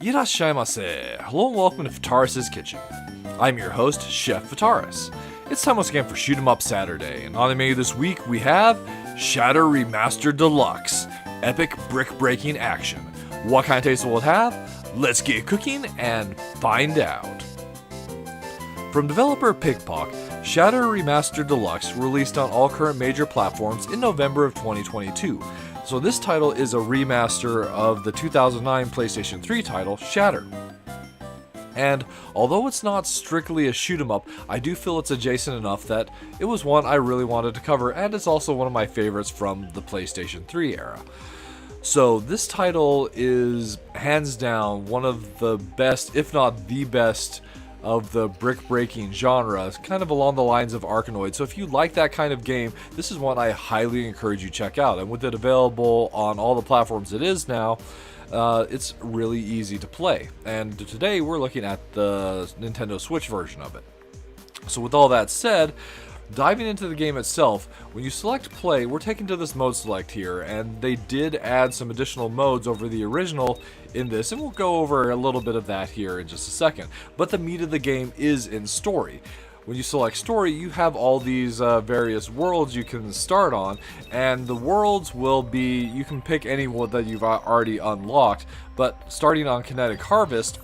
Irashaimase. Hello and welcome to Fataris' Kitchen. I'm your host, Chef Fataris. It's time once again for Shoot 'em Up Saturday, and on the menu this week we have Shatter Remastered Deluxe, epic brick-breaking action. What kind of taste will it have? Let's get cooking and find out. From developer Pickpock, Shatter Remastered Deluxe released on all current major platforms in November of 2022. So this title is a remaster of the 2009 PlayStation 3 title, Shatter. And although it's not strictly a shoot 'em up, I do feel it's adjacent enough that it was one I really wanted to cover, and it's also one of my favorites from the PlayStation 3 era. So this title is hands down one of the best, if not the best, of the brick-breaking genre, kind of along the lines of Arkanoid. So if you like that kind of game, this is one I highly encourage you check out. And with it available on all the platforms it is now, it's really easy to play. And today we're looking at the Nintendo Switch version of it. So with all that said, diving into the game itself, when you select play, we're taken to this mode select here, and they did add some additional modes over the original in this, and we'll go over a little bit of that here in just a second. But the meat of the game is in story. When you select story, you have all these various worlds you can start on, and the worlds will be, you can pick any one that you've already unlocked, but starting on Kinetic Harvest,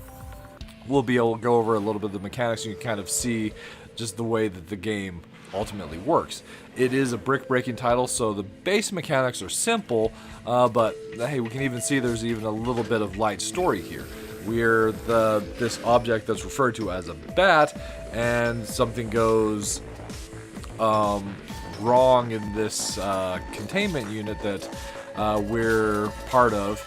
we'll be able to go over a little bit of the mechanics. You can kind of see just the way that the game ultimately works. It is a brick-breaking title, so the base mechanics are simple, but hey, we can even see there's even a little bit of light story here. We're this object that's referred to as a bat, and something goes wrong in this containment unit that we're part of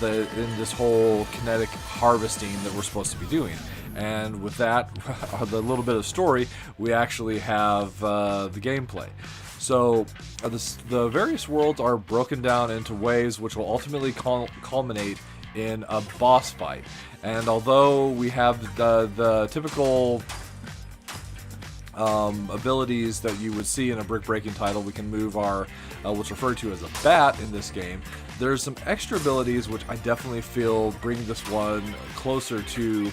in this whole kinetic harvesting that we're supposed to be doing. And with that, the little bit of story, we actually have the gameplay. So the various worlds are broken down into waves which will ultimately culminate in a boss fight. And although we have the typical abilities that you would see in a brick-breaking title, we can move our what's referred to as a bat in this game. There's some extra abilities which I definitely feel bring this one closer to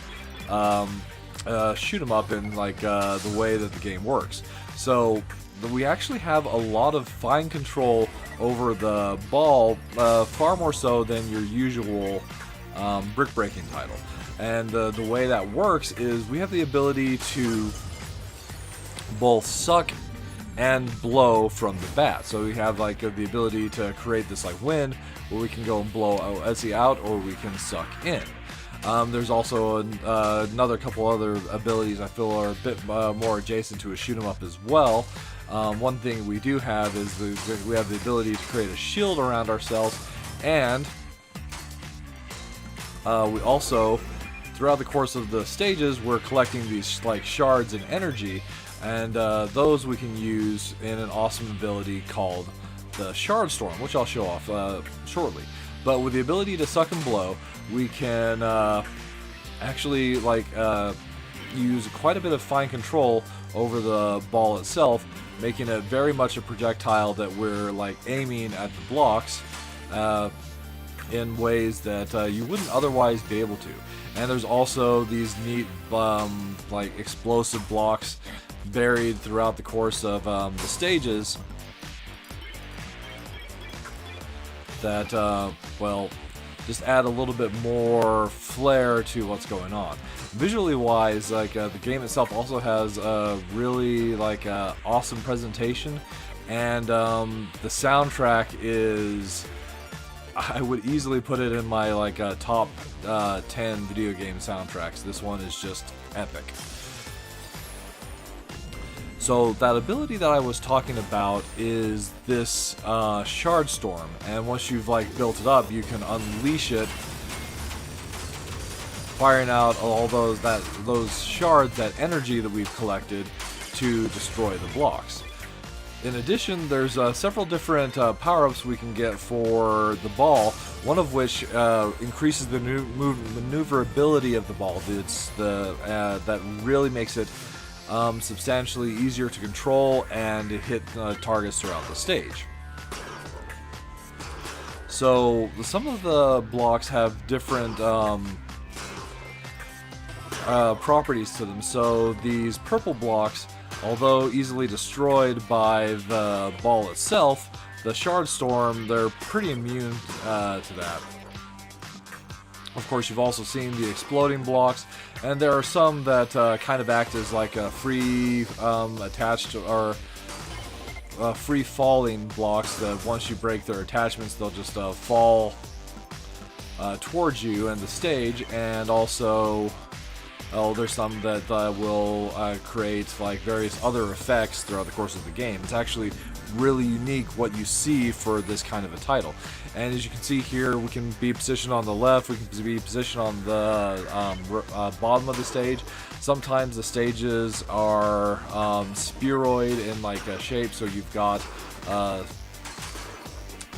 shoot 'em up in like the way that the game works. So we actually have a lot of fine control over the ball, far more so than your usual brick-breaking title. And the way that works is we have the ability to both suck and blow from the bat. So we have like the ability to create this like wind where we can go and blow out, or we can suck in. There's also another couple other abilities I feel are a bit more adjacent to a shoot 'em up as well. One thing we do have is we have the ability to create a shield around ourselves, and we also, throughout the course of the stages, we're collecting these like shards and energy, and those we can use in an awesome ability called the Shard Storm, which I'll show off shortly. But with the ability to suck and blow, we can actually like use quite a bit of fine control over the ball itself, making it very much a projectile that we're like aiming at the blocks in ways that you wouldn't otherwise be able to. And there's also these neat like explosive blocks buried throughout the course of the stages that well, just add a little bit more flair to what's going on. Visually wise, like the game itself also has a really like awesome presentation, and the soundtrack is, I would easily put it in my like top 10 video game soundtracks. This one is just epic. So that ability that I was talking about is this Shard Storm, and once you've like built it up, you can unleash it, firing out all those shards, that energy that we've collected, to destroy the blocks. In addition, there's several different power-ups we can get for the ball, one of which increases the maneuverability of the ball. It's that really makes it substantially easier to control and hit targets throughout the stage. So some of the blocks have different properties to them. So these purple blocks, although easily destroyed by the ball itself, the Shard Storm, they're pretty immune to that. Of course, you've also seen the exploding blocks, and there are some that kind of act as like a free attached or free falling blocks that once you break their attachments, they'll just fall towards you and the stage. And also, there's some that will create like various other effects throughout the course of the game. It's actually really unique what you see for this kind of a title. And as you can see here, we can be positioned on the left, we can be positioned on the bottom of the stage. Sometimes the stages are spheroid in like a shape, so you've got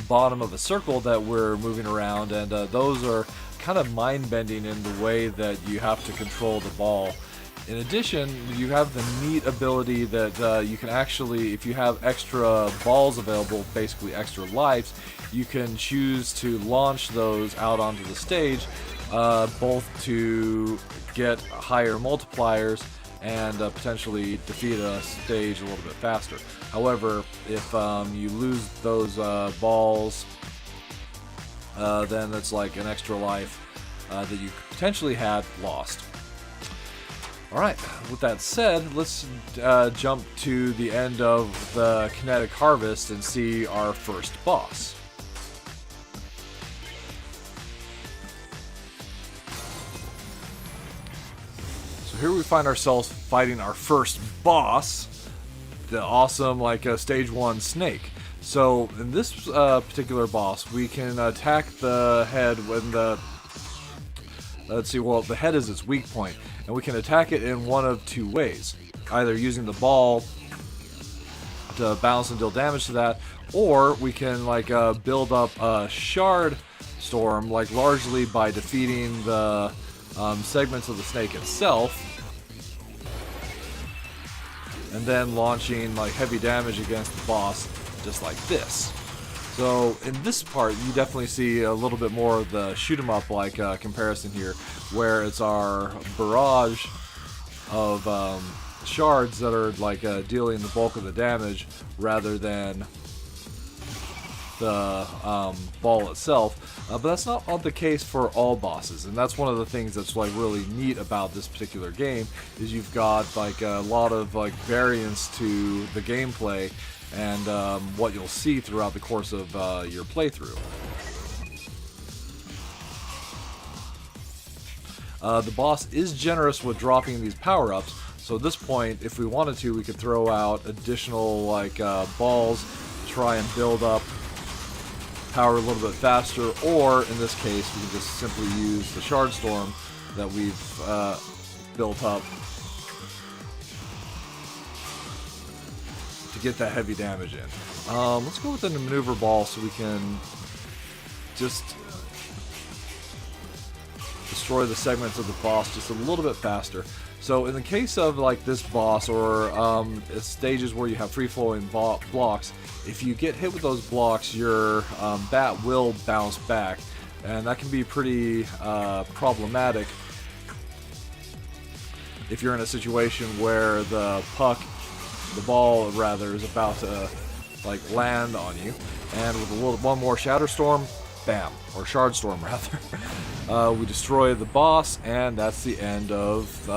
bottom of a circle that we're moving around, and those are kind of mind-bending in the way that you have to control the ball. In addition, you have the neat ability that you can actually, if you have extra balls available, basically extra lives, you can choose to launch those out onto the stage, both to get higher multipliers and potentially defeat a stage a little bit faster. However, if you lose those balls, then it's like an extra life that you potentially had lost. Alright, with that said, let's jump to the end of the Kinetic Harvest and see our first boss. So here we find ourselves fighting our first boss, the awesome stage 1 snake. So in this particular boss, we can attack the head when the the head is its weak point, and we can attack it in one of two ways. Either using the ball to bounce and deal damage to that, or we can build up a Shard Storm, largely by defeating the segments of the snake itself, and then launching heavy damage against the boss, just like this. So in this part, you definitely see a little bit more of the shoot 'em up comparison here, where it's our barrage of shards that are dealing the bulk of the damage rather than the ball itself. But that's not the case for all bosses, and that's one of the things that's really neat about this particular game, is you've got a lot of variance to the gameplay and what you'll see throughout the course of your playthrough. The boss is generous with dropping these power-ups, so at this point, if we wanted to, we could throw out additional balls to try and build up power a little bit faster, or in this case, we can just simply use the Shard Storm that we've built up to get that heavy damage in. Let's go with the maneuver ball so we can just destroy the segments of the boss just a little bit faster. So in the case of this boss, or stages where you have free-flowing blocks, if you get hit with those blocks, your bat will bounce back, and that can be pretty problematic if you're in a situation where the ball rather is about to land on you, and with one more Shatter Storm, bam, or Shard Storm rather, we destroy the boss, and that's the end of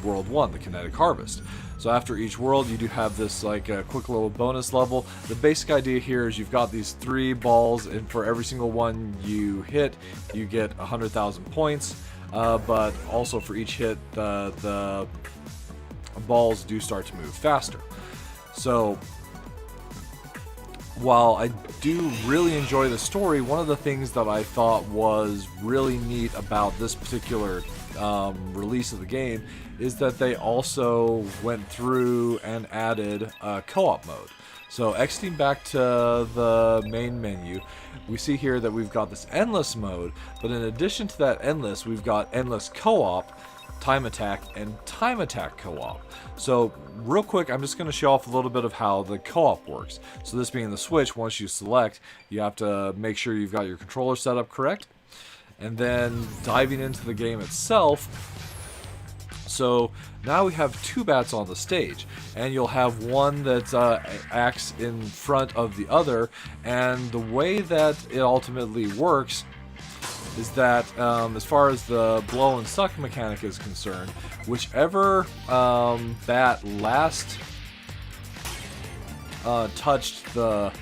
World 1, the Kinetic Harvest. So after each world, you do have this quick little bonus level. The basic idea here is you've got these 3 balls, and for every single one you hit, you get 100,000 points. But also for each hit, the balls do start to move faster. So while I do really enjoy the story, one of the things that I thought was really neat about this particular release of the game is that they also went through and added a co-op mode. So exiting back to the main menu, we see here that we've got this endless mode, but in addition to that endless, we've got endless co-op, time attack, and time attack co-op. So real quick, I'm just going to show off a little bit of how the co-op works. So this being the Switch, once you select, you have to make sure you've got your controller set up correct, and then diving into the game itself. So now we have two bats on the stage, and you'll have one that acts in front of the other, and the way that it ultimately works is that as far as the blow and suck mechanic is concerned, whichever bat last touched the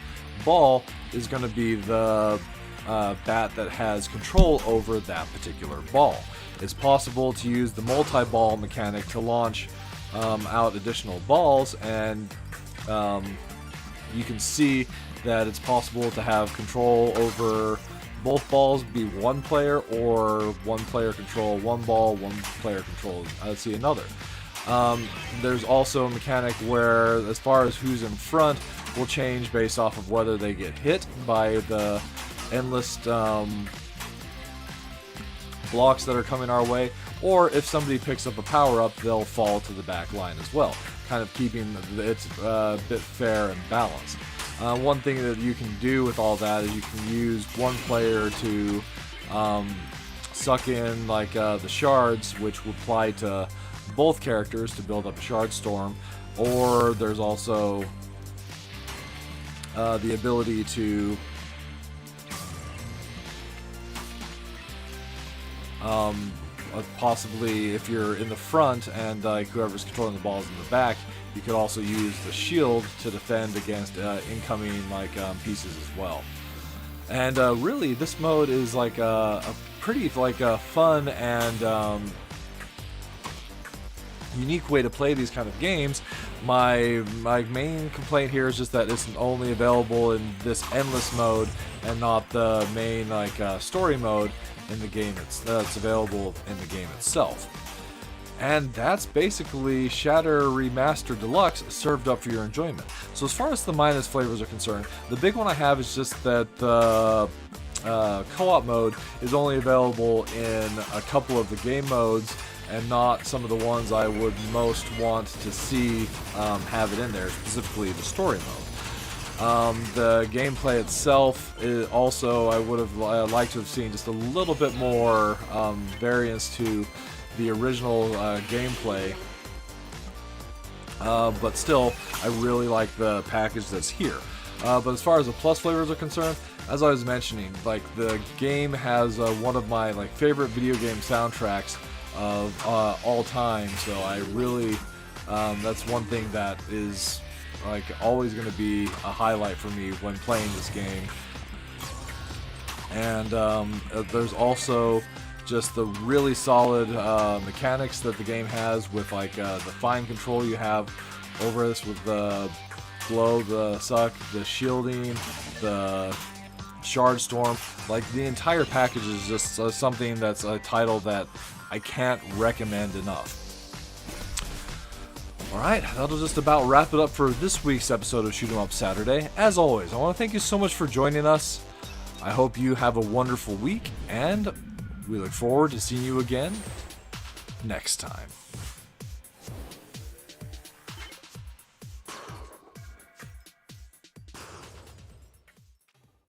ball is going to be the bat that has control over that particular ball. It's possible to use the multi-ball mechanic to launch out additional balls, and you can see that it's possible to have control over both balls, be one player, or one player control one ball, one player control another. There's also a mechanic where, as far as who's in front, will change based off of whether they get hit by the endless blocks that are coming our way, or if somebody picks up a power-up, they'll fall to the back line as well, kind of keeping it a bit fair and balanced. One thing that you can do with all that is you can use one player to suck in like the shards, which will apply to both characters to build up a shard storm, or there's also the ability to possibly, if you're in the front and whoever's controlling the balls in the back, you could also use the shield to defend against incoming pieces as well. And really, this mode is like a pretty fun and unique way to play these kind of games. My main complaint here is just that it's only available in this endless mode and not the main story mode in the game. That's available in the game itself. And that's basically Shatter Remastered Deluxe served up for your enjoyment. So as far as the minus flavors are concerned, the big one I have is just that the co-op mode is only available in a couple of the game modes, and not some of the ones I would most want to see have it in there, specifically the story mode. The gameplay itself is also, I would have liked to have seen just a little bit more variance to the original gameplay, but still, I really like the package that's here. But as far as the plus flavors are concerned, as I was mentioning, the game has one of my favorite video game soundtracks of all time, so I really that's one thing that is always going to be a highlight for me when playing this game. And there's also just the really solid mechanics that the game has with the fine control you have over this with the blow, the suck, the shielding, the shard storm. The entire package is just something that's a title that I can't recommend enough. Alright, that'll just about wrap it up for this week's episode of Shoot 'em Up Saturday. As always, I want to thank you so much for joining us. I hope you have a wonderful week, and we look forward to seeing you again next time.